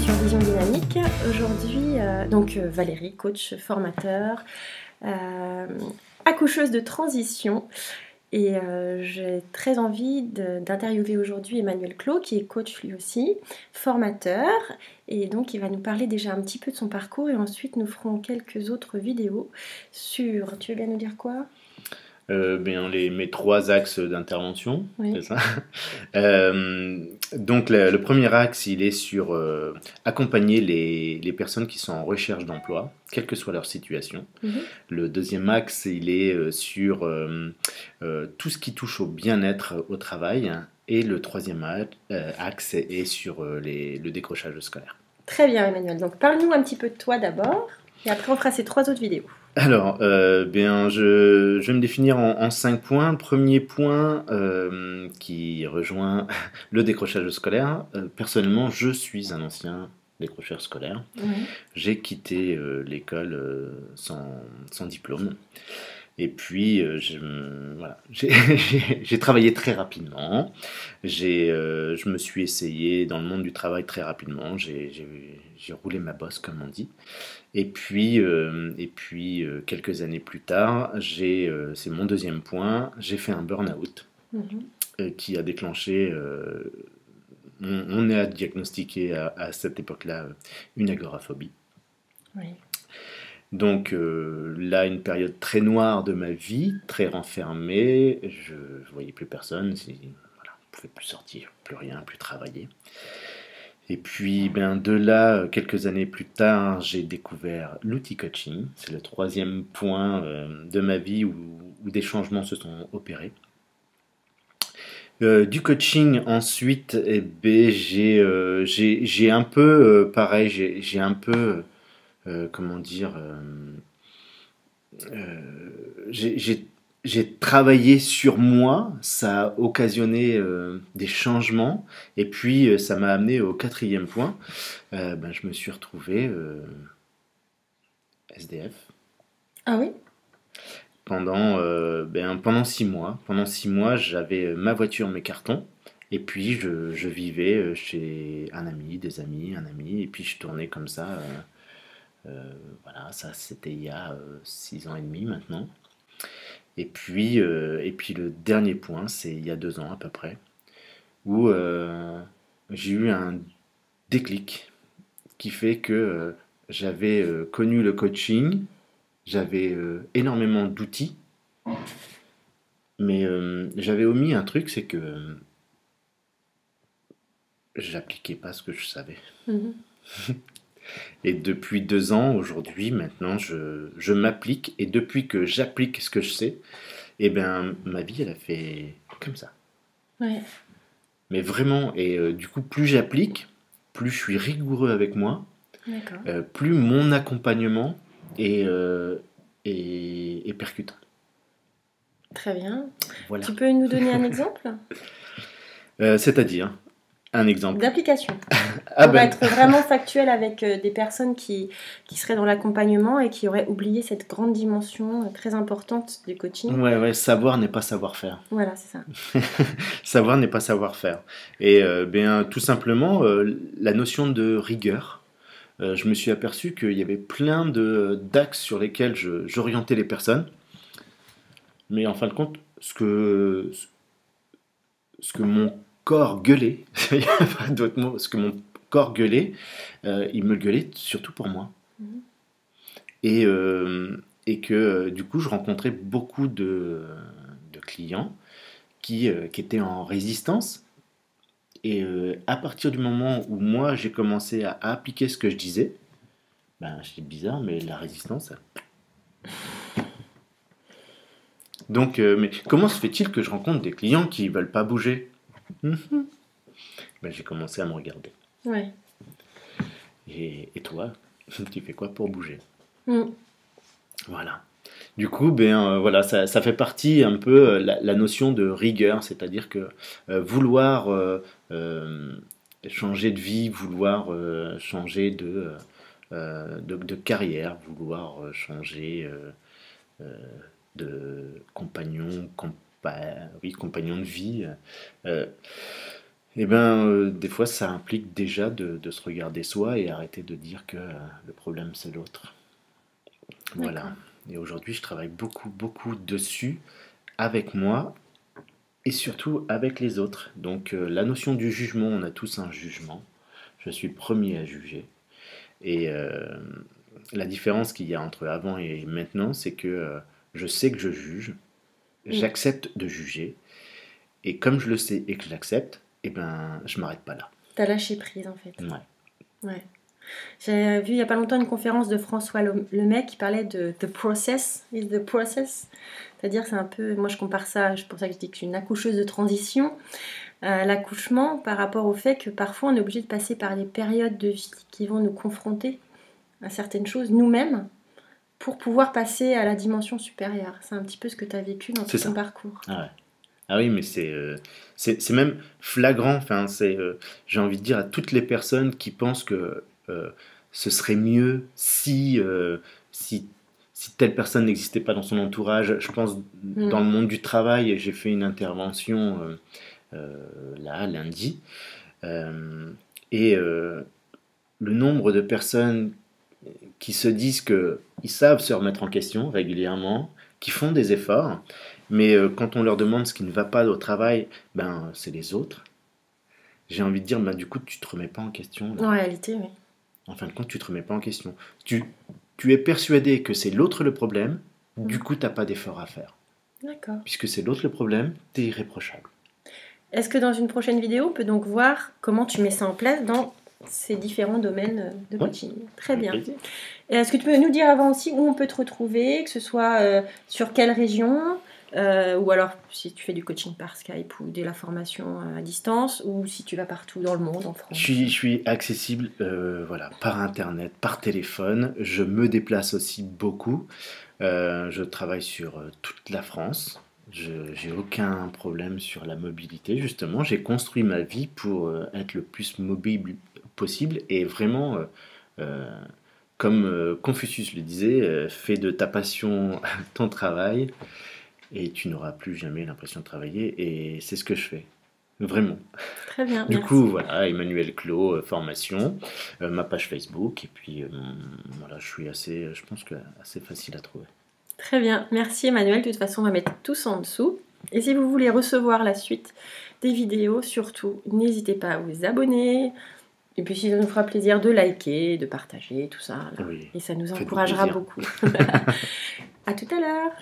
sur Vision Dynamique. Aujourd'hui, Valérie, coach, formateur, accoucheuse de transition. Et j'ai très envie d'interviewer aujourd'hui Emmanuel Clos, qui est coach lui aussi, formateur. Et donc, il va nous parler déjà un petit peu de son parcours et ensuite nous ferons quelques autres vidéos sur... Tu veux bien nous dire quoi ? Mes trois axes d'intervention, Oui. c'est ça. Donc le premier axe, il est sur accompagner les personnes qui sont en recherche d'emploi, quelle que soit leur situation. Le deuxième axe, il est sur tout ce qui touche au bien-être au travail. Et le troisième axe est sur le décrochage scolaire. Très bien, Emmanuel. Donc, parle-nous un petit peu de toi d'abord, et après on fera ces trois autres vidéos. Alors, je vais me définir en 5 points. Premier point qui rejoint le décrochage scolaire. Personnellement, je suis un ancien décrocheur scolaire. J'ai quitté l'école sans diplôme. Et puis, j'ai travaillé très rapidement. Je me suis essayé dans le monde du travail très rapidement. J'ai roulé ma bosse, comme on dit. Et puis, quelques années plus tard, c'est mon deuxième point, j'ai fait un burn-out qui a déclenché, on est à diagnostiquer à cette époque-là une agoraphobie. Oui. Donc là, une période très noire de ma vie, très renfermée, je ne voyais plus personne, je ne pouvais plus sortir, plus rien, plus travailler. Et puis, de là, quelques années plus tard, j'ai découvert l'outil coaching. C'est le troisième point de ma vie où des changements se sont opérés. Du coaching, ensuite, j'ai un peu, pareil, j'ai un peu, j'ai travaillé sur moi, ça a occasionné des changements, et puis ça m'a amené au quatrième point. Je me suis retrouvé SDF. Ah oui ? Pendant 6 mois. Pendant 6 mois, j'avais ma voiture, mes cartons, et puis je vivais chez un ami, un ami, et puis je tournais comme ça. Ça c'était il y a 6 ans et demi maintenant. Et puis le dernier point, c'est il y a 2 ans à peu près, où j'ai eu un déclic qui fait que j'avais connu le coaching, j'avais énormément d'outils, mais j'avais omis un truc, c'est que j'appliquais pas ce que je savais. Et depuis 2 ans, aujourd'hui, maintenant, je m'applique, et depuis que j'applique ce que je sais, ma vie, elle a fait comme ça. Ouais. Mais vraiment, et du coup, plus j'applique, plus je suis rigoureux avec moi, plus mon accompagnement est percutant. Très bien. Voilà. Tu peux nous donner un exemple ? C'est-à-dire, un exemple d'application. On va être vraiment factuel avec des personnes qui seraient dans l'accompagnement et qui auraient oublié cette grande dimension très importante du coaching. Ouais, savoir n'est pas savoir-faire. Voilà, c'est ça. Savoir n'est pas savoir-faire. Et tout simplement, la notion de rigueur, je me suis aperçu qu'il y avait plein d'axes sur lesquels j'orientais les personnes. Mais en fin de compte, ce que mon corps gueulait, il n'y a pas d'autre mot, ce que mon corps gueulait, il me le gueulait surtout pour moi. Et que du coup, je rencontrais beaucoup de clients qui étaient en résistance. Et à partir du moment où moi, j'ai commencé à appliquer ce que je disais, c'est bizarre, mais la résistance... Donc, mais comment se fait-il que je rencontre des clients qui ne veulent pas bouger ? J'ai commencé à me regarder. Ouais. Et toi, tu fais quoi pour bouger ? Mm. Voilà. Du coup, voilà, ça fait partie un peu la notion de rigueur, c'est-à-dire que vouloir changer de vie, vouloir changer de carrière, vouloir changer de compagnon de vie, Eh ben, des fois, ça implique déjà de se regarder soi et arrêter de dire que le problème, c'est l'autre. Voilà. D'accord. Et aujourd'hui, je travaille beaucoup, beaucoup dessus, avec moi et surtout avec les autres. Donc, la notion du jugement, on a tous un jugement. Je suis le premier à juger. Et la différence qu'il y a entre avant et maintenant, c'est que je sais que je juge, Mm. j'accepte de juger, et comme je le sais et que je l'accepte, eh ben, je m'arrête pas là. T'as lâché prise en fait. Ouais. Ouais. J'ai vu il n'y a pas longtemps une conférence de François Lemay qui parlait de the process is the process. C'est-à-dire, c'est un peu, moi je compare ça, c'est pour ça que je dis que je suis une accoucheuse de transition. L'accouchement par rapport au fait que parfois on est obligé de passer par des périodes de vie qui vont nous confronter à certaines choses nous-mêmes pour pouvoir passer à la dimension supérieure. C'est un petit peu ce que tu as vécu dans tout C'est ton ça. parcours. Ah ouais. Ah oui, mais c'est même flagrant. Enfin, j'ai envie de dire à toutes les personnes qui pensent que ce serait mieux si, si telle personne n'existait pas dans son entourage. Je pense Mm. dans le monde du travail, j'ai fait une intervention là, lundi, euh, et le nombre de personnes qui se disent qu'ils savent se remettre en question régulièrement, qui font des efforts, mais quand on leur demande ce qui ne va pas au travail, ben c'est les autres. J'ai envie de dire, ben, du coup, tu te remets pas en question. Là. En réalité, oui. En fin de compte, tu te remets pas en question. Tu es persuadé que c'est l'autre le problème, du coup, tu n'as pas d'effort à faire. D'accord. Puisque c'est l'autre le problème, tu es irréprochable. Est-ce que dans une prochaine vidéo, on peut donc voir comment tu mets ça en place dans ces différents domaines de Ouais. coaching? Très Avec bien. plaisir. Et est-ce que tu peux nous dire avant aussi où on peut te retrouver, que ce soit sur quelle région, ou alors si tu fais du coaching par Skype ou de la formation à distance, ou si tu vas partout dans le monde, en France? Je suis accessible voilà, par internet, par téléphone. Je me déplace aussi beaucoup. Je travaille sur toute la France. Je j'ai aucun problème sur la mobilité, justement. J'ai construit ma vie pour être le plus mobile possible et vraiment, euh, comme Confucius le disait, fais de ta passion ton travail et tu n'auras plus jamais l'impression de travailler. Et c'est ce que je fais. Vraiment. Très bien, Du merci. coup, voilà, Emmanuel Clos, formation, ma page Facebook, et puis voilà, je suis assez, je pense que assez facile à trouver. Très bien, merci Emmanuel. De toute façon, on va mettre tout ça en dessous. Et si vous voulez recevoir la suite des vidéos, surtout, n'hésitez pas à vous abonner. Et puis, si ça nous fera plaisir de liker, de partager, tout ça. Là. Oui, Et ça nous faites-vous encouragera plaisir. beaucoup. À tout à l'heure.